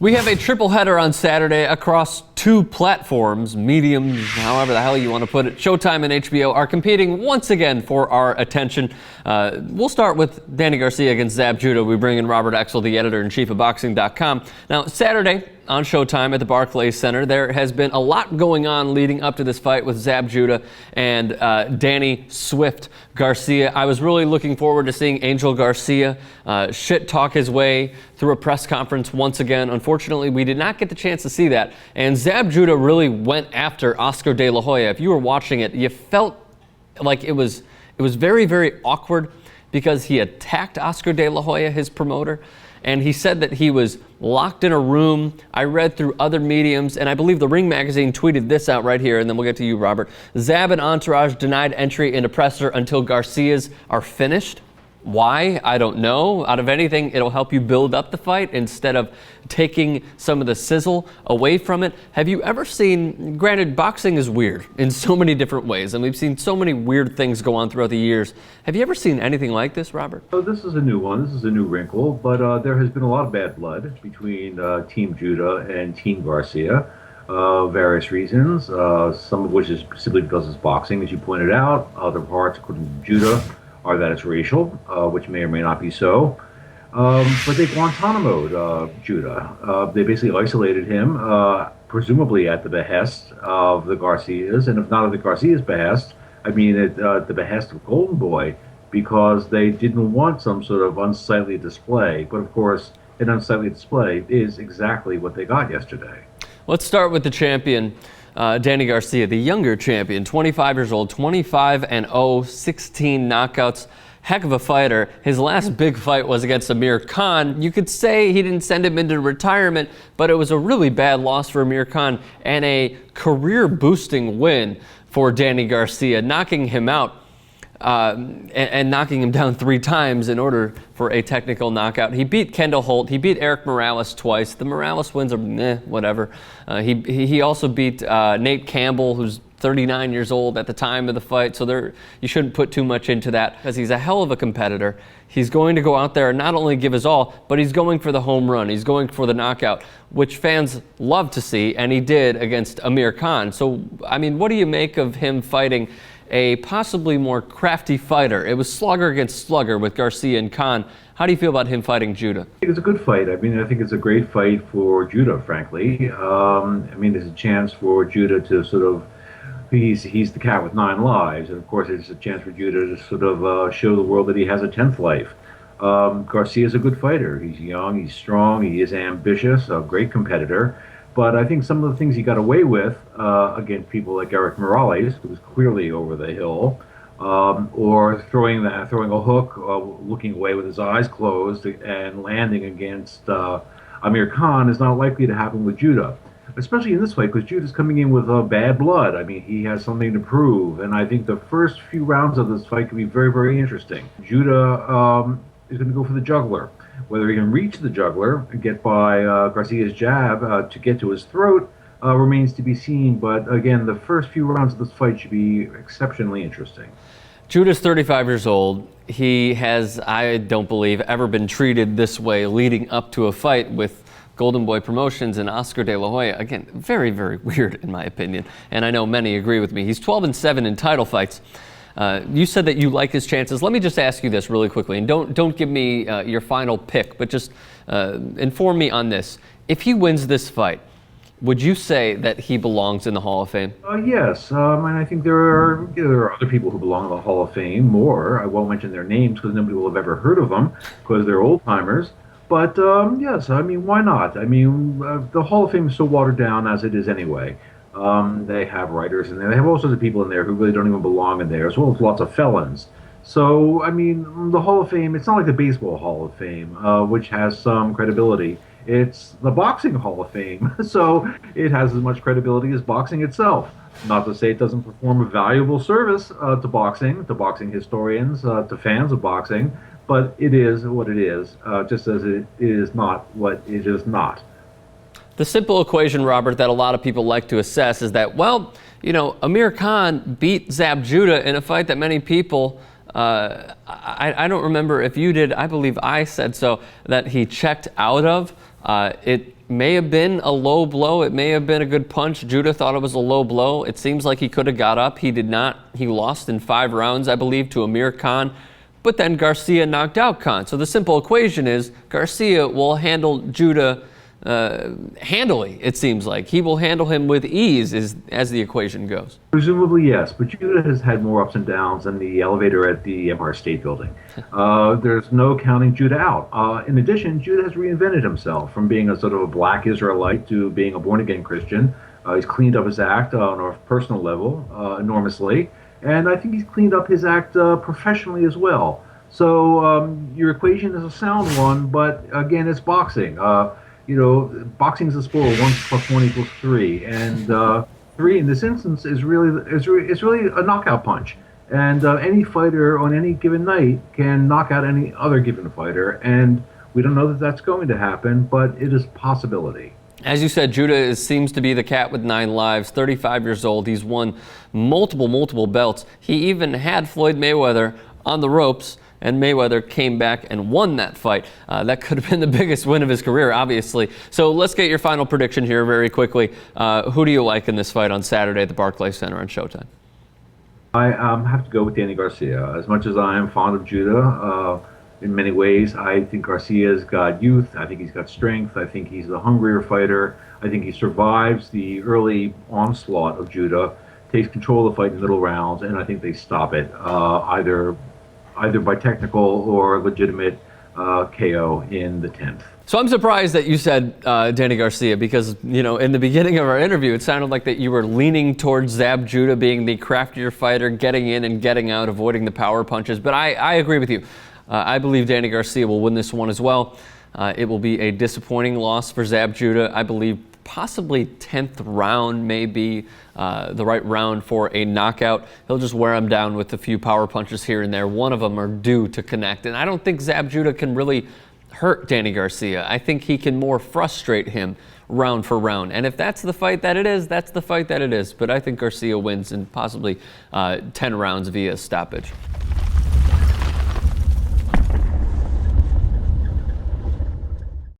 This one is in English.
We have a triple header on Saturday across two platforms, mediums, however the hell you want to put it. Showtime and HBO are competing once again for our attention. We'll start with Danny Garcia against Zab Judah. We bring in Robert Exel, the editor-in-chief of Boxing.com. Now, Saturday on Showtime at the Barclays Center, there has been a lot going on leading up to this fight with Zab Judah and Danny Swift Garcia. I was really looking forward to seeing Angel Garcia shit-talk his way through a press conference once again. Unfortunately, we did not get the chance to see that. And Zab Judah really went after Oscar De La Hoya. If you were watching it, you felt like it was very, very awkward because he attacked Oscar De La Hoya, his promoter, and he said that he was locked in a room. I read through other mediums, and I believe the Ring magazine tweeted this out right here, and then we'll get to you, Robert. Zab and entourage denied entry into presser until Garcia's are finished. Why? I don't know. Out of anything, it'll help you build up the fight instead of taking some of the sizzle away from it. Have you ever seen, granted, boxing is weird in so many different ways, and we've seen so many weird things go on throughout the years. Have you ever seen anything like this, Robert? Oh, this is a new one. This is a new wrinkle, but there has been a lot of bad blood between Team Judah and Team Garcia. Various reasons, some of which is simply because it's boxing, as you pointed out. Other parts, according to Judah, are that it's racial, which may or may not be so. But they Guantanamo'd Judah. They basically isolated him, presumably at the behest of the Garcias, and if not at the Garcias' behest, I mean at the behest of Golden Boy, because they didn't want some sort of unsightly display. But of course, an unsightly display is exactly what they got yesterday. Let's start with the champion. Danny Garcia, the younger champion, 25 years old, 25-0, 16 knockouts. Heck of a fighter. His last big fight was against Amir Khan. You could say he didn't send him into retirement, but it was a really bad loss for Amir Khan and a career-boosting win for Danny Garcia, knocking him out and knocking him down 3 times in order for a technical knockout. He beat Kendall Holt. He beat Eric Morales twice. The Morales wins are whatever. He also beat Nate Campbell, who's 39 years old at the time of the fight, so you shouldn't put too much into that because he's a hell of a competitor. He's going to go out there and not only give his all, but he's going for the home run. He's going for the knockout, which fans love to see, and he did against Amir Khan. So, I mean, what do you make of him fighting a possibly more crafty fighter? It was slugger against slugger with Garcia and Khan. How do you feel about him fighting Judah? I think it's a good fight. I mean, I think it's a great fight for Judah, frankly. I mean, there's a chance for Judah to sort of, he's the cat with 9 lives, and of course it's a chance for Judah to sort of show the world that he has a 10th life. Garcia's a good fighter. He's young, he's strong, he is ambitious, a great competitor. But I think some of the things he got away with against people like Eric Morales, who was clearly over the hill, or throwing a hook, looking away with his eyes closed, and landing against Amir Khan is not likely to happen with Judah, especially in this fight because Judah's coming in with bad blood. I mean, he has something to prove, and I think the first few rounds of this fight could be very, very interesting. Judah is going to go for the juggler. Whether he can reach the juggler and get by Garcia's jab to get to his throat remains to be seen. But again, the first few rounds of this fight should be exceptionally interesting. Judah's 35 years old. He has, I don't believe, ever been treated this way leading up to a fight with Golden Boy Promotions and Oscar De La Hoya. Again, very, very weird in my opinion. And I know many agree with me. He's 12-7 in title fights. You said that you like his chances. Let me just ask you this really quickly, and don't give me your final pick, but just inform me on this. If he wins this fight, would you say that he belongs in the Hall of Fame? Yes, and I think there are other people who belong in the Hall of Fame more. I won't mention their names because nobody will have ever heard of them because they're old-timers. But yes, I mean, why not? I mean, the Hall of Fame is so watered down as it is anyway. They have writers in there. They have all sorts of people in there who really don't even belong in there, as well as lots of felons. So, I mean, the Hall of Fame, it's not like the Baseball Hall of Fame, which has some credibility. It's the Boxing Hall of Fame, so it has as much credibility as boxing itself. Not to say it doesn't perform a valuable service to boxing historians, to fans of boxing, but it is what it is, just as it is not what it is not. The simple equation, Robert, that a lot of people like to assess is that, well, you know, Amir Khan beat Zab Judah in a fight that many people, I don't remember if you did, I believe I said so, that he checked out of. It may have been a low blow. It may have been a good punch. Judah thought it was a low blow. It seems like he could have got up. He did not. He lost in 5 rounds, I believe, to Amir Khan. But then Garcia knocked out Khan. So the simple equation is Garcia will handle Judah handily, it seems like. He will handle him with ease as the equation goes. Presumably, yes, but Judah has had more ups and downs than the elevator at the Empire State Building. There's no counting Judah out. In addition, Judah has reinvented himself from being a sort of a black Israelite to being a born-again Christian. He's cleaned up his act on a personal level enormously, and I think he's cleaned up his act professionally as well. So your equation is a sound one, but again, it's boxing. Boxing is a sport of 1 + 1 = 3, and 3 in this instance is really a knockout punch. And any fighter on any given night can knock out any other given fighter, and we don't know that that's going to happen, but it is a possibility. As you said, Judah seems to be the cat with 9 lives, 35 years old. He's won multiple belts. He even had Floyd Mayweather on the ropes, and Mayweather came back and won that fight. That could have been the biggest win of his career, obviously. So let's get your final prediction here very quickly. Who do you like in this fight on Saturday at the Barclays Center on Showtime? I have to go with Danny Garcia. As much as I am fond of Judah, in many ways, I think Garcia's got youth. I think he's got strength. I think he's a hungrier fighter. I think he survives the early onslaught of Judah, takes control of the fight in the middle rounds, and I think they stop it either by technical or legitimate KO in the 10th. So I'm surprised that you said Danny Garcia because, in the beginning of our interview, it sounded like that you were leaning towards Zab Judah being the craftier fighter, getting in and getting out, avoiding the power punches. But I agree with you. I believe Danny Garcia will win this one as well. It will be a disappointing loss for Zab Judah. I believe possibly 10th round may be the right round for a knockout. He'll just wear him down with a few power punches here and there. One of them are due to connect. And I don't think Zab Judah can really hurt Danny Garcia. I think he can more frustrate him round for round. And if that's the fight that it is, that's the fight that it is. But I think Garcia wins in possibly 10 rounds via stoppage.